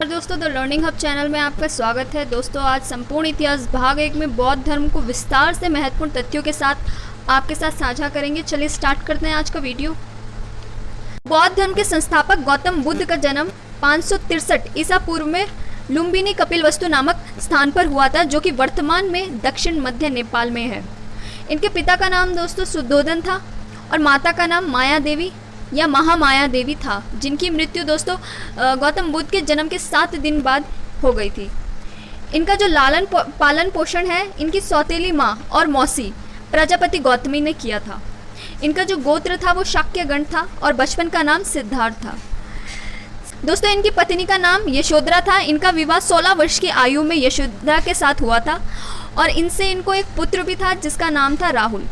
दोस्तों, the learning hub channel में आपका स्वागत है। दोस्तों, आज संपूर्ण इतिहास भाग 1 में बौद्ध धर्म को विस्तार से महत्वपूर्ण तथ्यों के साथ आपके साथ साझा करेंगे। चलिए स्टार्ट करते हैं आज का वीडियो। बौद्ध धर्म के संस्थापक गौतम बुद्ध का जन्म 563 ईसा पूर्व में लुम्बिनी कपिलवस्तु नामक स्थान पर हुआ था, जो कि वर्तमान में दक्षिण मध्य नेपाल में है। इनके पिता का नाम दोस्तों शुद्धोधन था और माता का नाम माया देवी या महामाया देवी था, जिनकी मृत्यु दोस्तों गौतम बुद्ध के जन्म के 7 दिन बाद हो गई थी। इनका जो लालन पालन पोषण है, इनकी सौतेली माँ और मौसी प्रजापति गौतमी ने किया था। इनका जो गोत्र था वो शाक्य गण था और बचपन का नाम सिद्धार्थ था। दोस्तों, इनकी पत्नी का नाम यशोधरा था। इनका विवाह 16 वर्ष की आयु में यशोधरा के साथ हुआ था और इनसे इनको एक पुत्र भी था जिसका नाम था राहुल।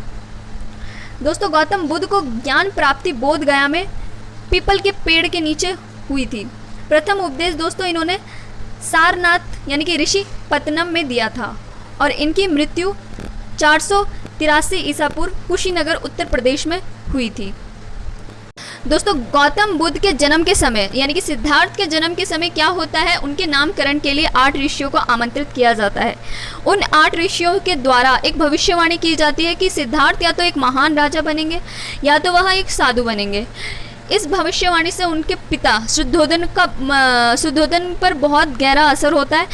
दोस्तों, गौतम बुद्ध को ज्ञान प्राप्ति बोध गया में पीपल के पेड़ के नीचे हुई थी। प्रथम उपदेश दोस्तों इन्होंने सारनाथ यानी कि ऋषि पत्तनम में दिया था और इनकी मृत्यु 483 ईसा पूर्व कुशीनगर उत्तर प्रदेश में हुई थी। दोस्तों, गौतम बुद्ध के जन्म के समय यानी कि सिद्धार्थ के जन्म के समय क्या होता है, उनके नामकरण के लिए 8 ऋषियों को आमंत्रित किया जाता है। उन 8 ऋषियों के द्वारा एक भविष्यवाणी की जाती है कि सिद्धार्थ या तो एक महान राजा बनेंगे या तो वह एक साधु बनेंगे। इस भविष्यवाणी से उनके पिता शुद्धोधन पर बहुत गहरा असर होता है।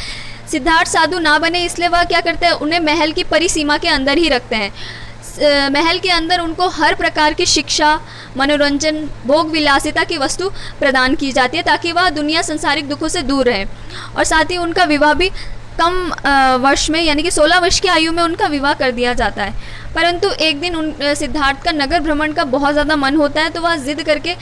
सिद्धार्थ साधु ना बने इसलिए वह क्या करते हैं, उन्हें महल की परिसीमा के अंदर ही रखते हैं। महल के अंदर उनको हर प्रकार की शिक्षा, मनोरंजन, भोग विलासिता की वस्तु प्रदान की जाती है ताकि वह दुनिया संसारिक दुखों से दूर रहे। और साथ ही उनका विवाह भी कम वर्ष में यानी कि 16 वर्ष की आयु में उनका विवाह कर दिया जाता है। परंतु एक दिन सिद्धार्थ का नगर भ्रमण का बहुत ज़्यादा मन होता है, तो वह जिद करके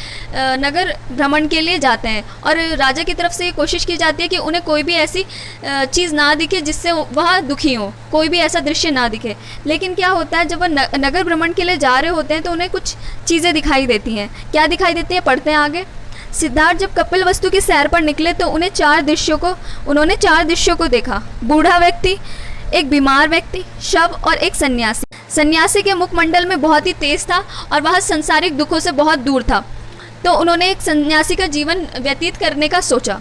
नगर भ्रमण के लिए जाते हैं और राजा की तरफ से ये कोशिश की जाती है कि उन्हें कोई भी ऐसी चीज़ ना दिखे जिससे वह दुखी हो, कोई भी ऐसा दृश्य ना दिखे। लेकिन क्या होता है, जब वह नगर भ्रमण के लिए जा रहे होते हैं तो उन्हें कुछ चीज़ें दिखाई देती हैं। क्या दिखाई देती हैं, पढ़ते हैं आगे। सिद्धार्थ जब कपिलवस्तु की सैर पर निकले तो उन्होंने 4 दृश्यों को देखा। बूढ़ा व्यक्ति, एक बीमार व्यक्ति, शव और एक सन्यासी। सन्यासी के मुखमंडल में बहुत ही तेज था और वह संसारिक दुखों से बहुत दूर था, तो उन्होंने एक सन्यासी का जीवन व्यतीत करने का सोचा।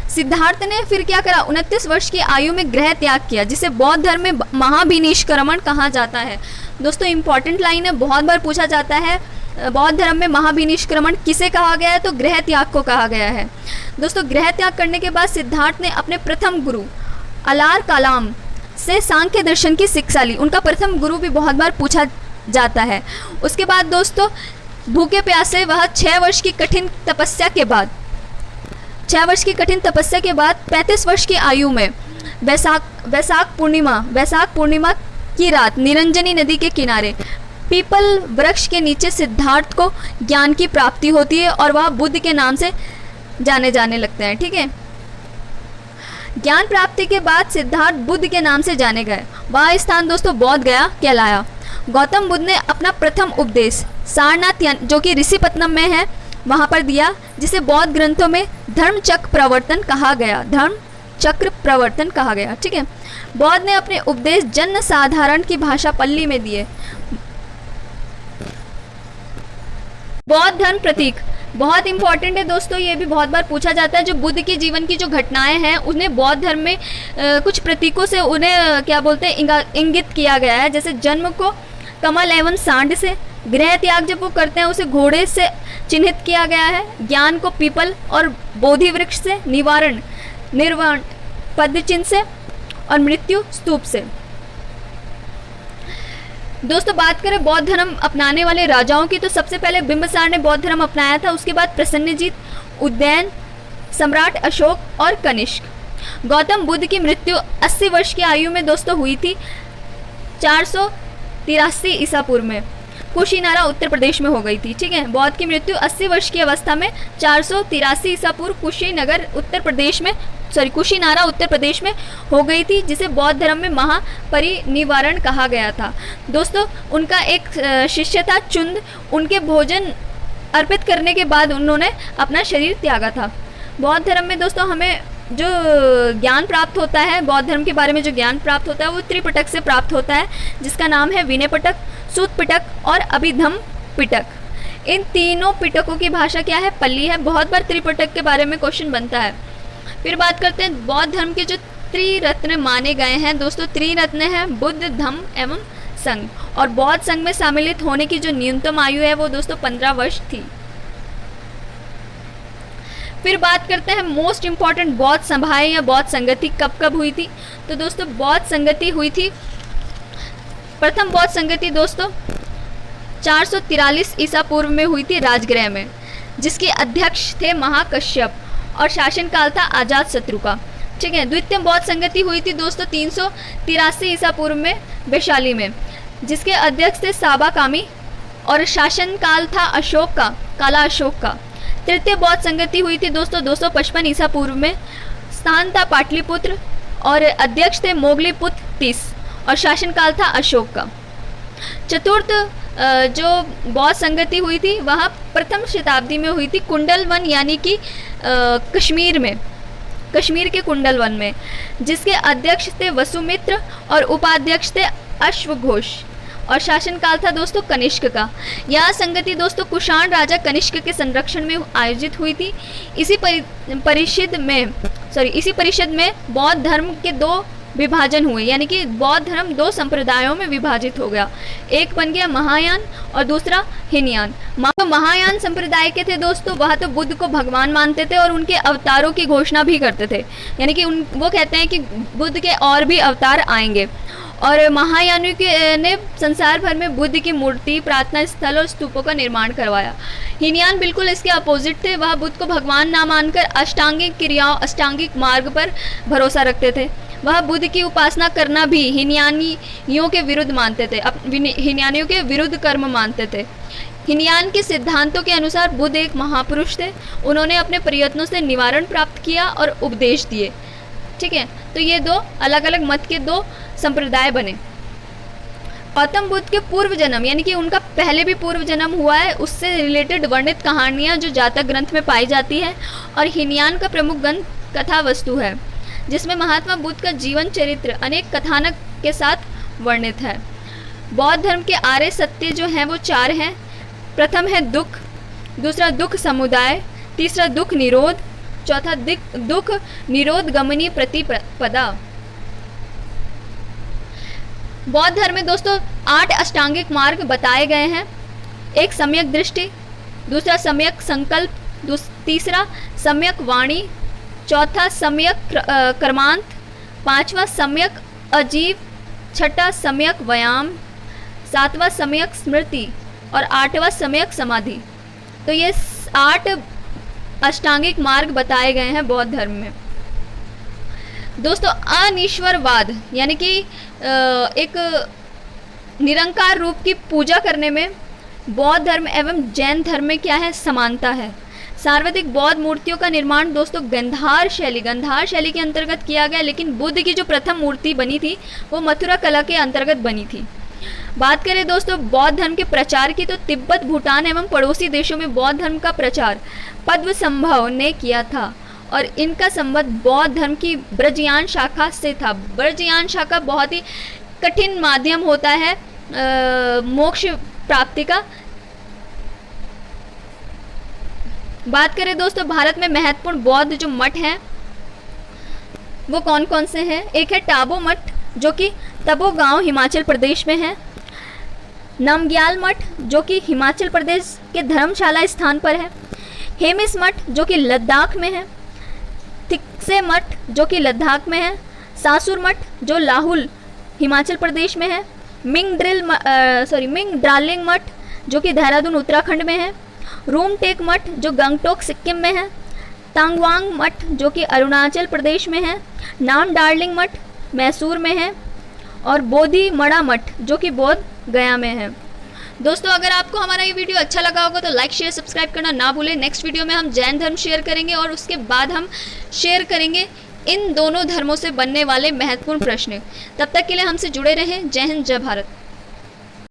सिद्धार्थ ने फिर क्या करा, 29 वर्ष की आयु में गृह त्याग किया, जिसे बौद्ध धर्म में महाभिनिष्क्रमण कहा जाता है। दोस्तों, इंपॉर्टेंट लाइन है, बहुत बार पूछा जाता है बौद्ध धर्म में महाभिनिष्क्रमण किसे कहा गया है, तो गृह त्याग को कहा गया है। दोस्तों, गृह त्याग करने के बाद सिद्धार्थ ने अपने प्रथम गुरु अलार कालाम से सांख्य दर्शन की शिक्षा ली। उनका प्रथम गुरु भी बहुत बार पूछा जाता है। उसके बाद दोस्तों, भूखे प्यासे वह 6 वर्ष की कठिन तपस्या के बाद 35 वर्ष की आयु में वैशाख पूर्णिमा की रात निरंजनी नदी के किनारे पीपल वृक्ष के नीचे सिद्धार्थ को ज्ञान की प्राप्ति होती है और वह बुद्ध के नाम से जाने लगते हैं। ठीक है, ज्ञान प्राप्ति के बाद सिद्धार्थ बुद्ध के नाम से जाने गए। वह स्थान दोस्तों बौद्ध गया कहलाया। गौतम बुद्ध ने अपना प्रथम उपदेश सारनाथ जो कि ऋषिपत्तनम में है वहाँ पर दिया, जिसे बौद्ध ग्रंथों में धर्मचक्र प्रवर्तन कहा गया। ठीक है, बौद्ध ने अपने उपदेश जन साधारण की भाषा पल्ली में दिए। बौद्ध धर्म प्रतीक बहुत इंपॉर्टेंट है दोस्तों, ये भी बहुत बार पूछा जाता है। जो बुद्ध के जीवन की जो घटनाएं हैं उन्हें बौद्ध धर्म में कुछ प्रतीकों से उन्हें क्या बोलते हैं, इंगित किया गया है। जैसे जन्म को कमल एवं सांड से, गृह त्याग जब वो करते हैं उसे घोड़े से चिन्हित किया गया है, ज्ञान को पीपल और बोधि वृक्ष से, निर्वाण पद्म चिन्ह से और मृत्यु स्तूप से। दोस्तों, बात करें बौद्ध धर्म अपनाने वाले राजाओं की, तो सबसे पहले बिंबिसार ने बौद्ध धर्म अपनाया था। उसके बाद प्रसन्नजीत, उदयन, सम्राट अशोक और कनिष्क। गौतम बुद्ध की मृत्यु 80 वर्ष की आयु में दोस्तों हुई थी 483 ईसा पूर्व में कुशीनारा उत्तर प्रदेश में हो गई थी। ठीक है, बौद्ध की मृत्यु 80 वर्ष की अवस्था में 483 ईसा पूर्व कुशीनारा उत्तर प्रदेश में हो गई थी, जिसे बौद्ध धर्म में महापरिनिर्वाण कहा गया था। दोस्तों, उनका एक शिष्य था चुंद। उनके भोजन अर्पित करने के बाद उन्होंने अपना शरीर त्यागा था। बौद्ध धर्म में दोस्तों हमें जो ज्ञान प्राप्त होता है, बौद्ध धर्म के बारे में जो ज्ञान प्राप्त होता है वो त्रिपिटक से प्राप्त होता है, जिसका नाम है विनय पिटक, सूत पिटक और अभिधम्म पिटक। इन तीनों पिटकों की भाषा क्या है, पल्ली है। बहुत बार त्रिपिटक के बारे में क्वेश्चन बनता है। फिर बात करते हैं बौद्ध धर्म के जो त्रिरत्न माने गए हैं दोस्तों। त्रिरत्न हैं बुद्ध, धम्म एवं संघ। और बौद्ध संघ में सम्मिलित होने की जो न्यूनतम आयु है वो दोस्तों 15 वर्ष थी। फिर बात करते हैं मोस्ट इम्पॉर्टेंट बौद्ध सभाएं या बौद्ध संगति कब कब हुई थी। तो दोस्तों बौद्ध संगति हुई थी, प्रथम बौद्ध संगति दोस्तों 443 ईसा पूर्व में हुई थी राजगृह में, जिसके अध्यक्ष थे महाकश्यप और शासनकाल था अजात शत्रु का। ठीक है। द्वितीय बौद्ध संगति हुई थी दोस्तों 383 ईसा पूर्व में वैशाली में, जिसके अध्यक्ष थे साबाकामी और शासनकाल था अशोक का, काला अशोक का। तृतीय बौद्ध संगति हुई थी दोस्तों 255 ईसा पूर्व में, स्थान था पाटलिपुत्र और अध्यक्ष थे मोगलीपुत्र 30 और शासनकाल था अशोक का। चतुर्थ जो बौद्ध संगति हुई थी वह प्रथम शताब्दी में हुई थी कुंडलवन यानी कि कश्मीर में, कश्मीर के कुंडलवन में, जिसके अध्यक्ष थे वसुमित्र और उपाध्यक्ष थे अश्वघोष और शासनकाल था दोस्तों कनिष्क का। यह संगति दोस्तों कुषाण राजा कनिष्क के संरक्षण में आयोजित हुई थी। इसी परिषद में बौद्ध धर्म के 2 विभाजन हुए, यानी कि बौद्ध धर्म 2 संप्रदायों में विभाजित हो गया। एक बन गया महायान और दूसरा हीनयान। महायान संप्रदाय के थे दोस्तों, वह तो बुद्ध को भगवान मानते थे और उनके अवतारों की घोषणा भी करते थे, यानी कि वो कहते हैं कि बुद्ध के और भी अवतार आएंगे। और महायानी ने संसार भर में बुद्ध की मूर्ति, प्रार्थना स्थल और स्तूपों का निर्माण करवाया। हीनयान बिल्कुल इसके अपोजिट थे, वह बुद्ध को भगवान ना मानकर अष्टांगिक क्रियाओं, अष्टांगिक मार्ग पर भरोसा रखते थे। वह बुद्ध की उपासना करना भी हीनयानियों के विरुद्ध मानते थे, हीनयानियों के विरुद्ध कर्म मानते थे। हीनयान के सिद्धांतों के अनुसार बुद्ध एक महापुरुष थे, उन्होंने अपने प्रयत्नों से निवारण प्राप्त किया और उपदेश दिए। ठीक है। तो ये 2 अलग अलग मत के 2 संप्रदाय बने। गौतम बुद्ध के पूर्व जन्म यानी कि उनका पहले भी पूर्व जन्म हुआ है, उससे रिलेटेड वर्णित कहानियाँ जो जातक ग्रंथ में पाई जाती हैं, और हीनयान का प्रमुख ग्रंथ कथा वस्तु है, जिसमें महात्मा बुद्ध का जीवन चरित्र अनेक कथानक के साथ वर्णित है। बौद्ध धर्म के आर्य सत्य जो हैं वो 4 हैं। प्रथम है दुख, दूसरा दुख समुदाय, तीसरा दुख निरोध, चौथा दुख निरोध गमनी प्रतिपदा। बौद्ध धर्म में दोस्तों 8 अष्टांगिक मार्ग बताए गए हैं। एक सम्यक दृष्टि, दूसरा सम्यक संकल्प, तीसरा सम्यक वाणी, चौथा सम्यक कर्मांत, 5वां सम्यक अजीव, 6ठा सम्यक व्यायाम, 7वां सम्यक स्मृति और 8वां सम्यक समाधि। तो ये 8 अष्टांगिक मार्ग बताए गए हैं बौद्ध धर्म में। दोस्तों अनिश्वरवाद यानी कि एक निरंकार रूप की पूजा करने में बौद्ध धर्म एवं जैन धर्म में क्या है, समानता है। सार्वधिक बौद्ध मूर्तियों का निर्माण दोस्तों गंधार शैली के अंतर्गत किया गया, लेकिन बुद्ध की जो प्रथम मूर्ति बनी थी वो मथुरा कला के अंतर्गत बनी थी। बात करें दोस्तों बौद्ध धर्म के प्रचार की, तो तिब्बत, भूटान एवं पड़ोसी देशों में बौद्ध धर्म का प्रचार पद्मसंभव ने किया था और इनका संबंध बौद्ध धर्म की ब्रजयान शाखा से था। ब्रजयान शाखा बहुत ही कठिन माध्यम होता है मोक्ष प्राप्ति का। बात करें दोस्तों भारत में महत्वपूर्ण बौद्ध जो मठ हैं वो कौन कौन से हैं। एक है टाबो मठ जो कि तबो गांव हिमाचल प्रदेश में है। नामग्याल मठ जो कि हिमाचल प्रदेश के धर्मशाला स्थान पर है। हेमिस मठ जो कि लद्दाख में है। थिक्से मठ जो कि लद्दाख में है। सासुर मठ जो लाहुल हिमाचल प्रदेश में है। मिंग ड्रालिंग मठ जो कि देहरादून उत्तराखंड में है। रूमटेक मठ जो गंगटोक सिक्किम में है। तांगवांग मठ जो कि अरुणाचल प्रदेश में है। नाम डार्लिंग मठ मैसूर में है और बोधि मड़ा मठ जो कि बोध गया में है। दोस्तों अगर आपको हमारा ये वीडियो अच्छा लगा होगा तो लाइक शेयर सब्सक्राइब करना ना भूलें। नेक्स्ट वीडियो में हम जैन धर्म शेयर करेंगे और उसके बाद हम शेयर करेंगे इन दोनों धर्मों से बनने वाले महत्वपूर्ण प्रश्न। तब तक के लिए हमसे जुड़े रहें। जय हिंद, जय भारत।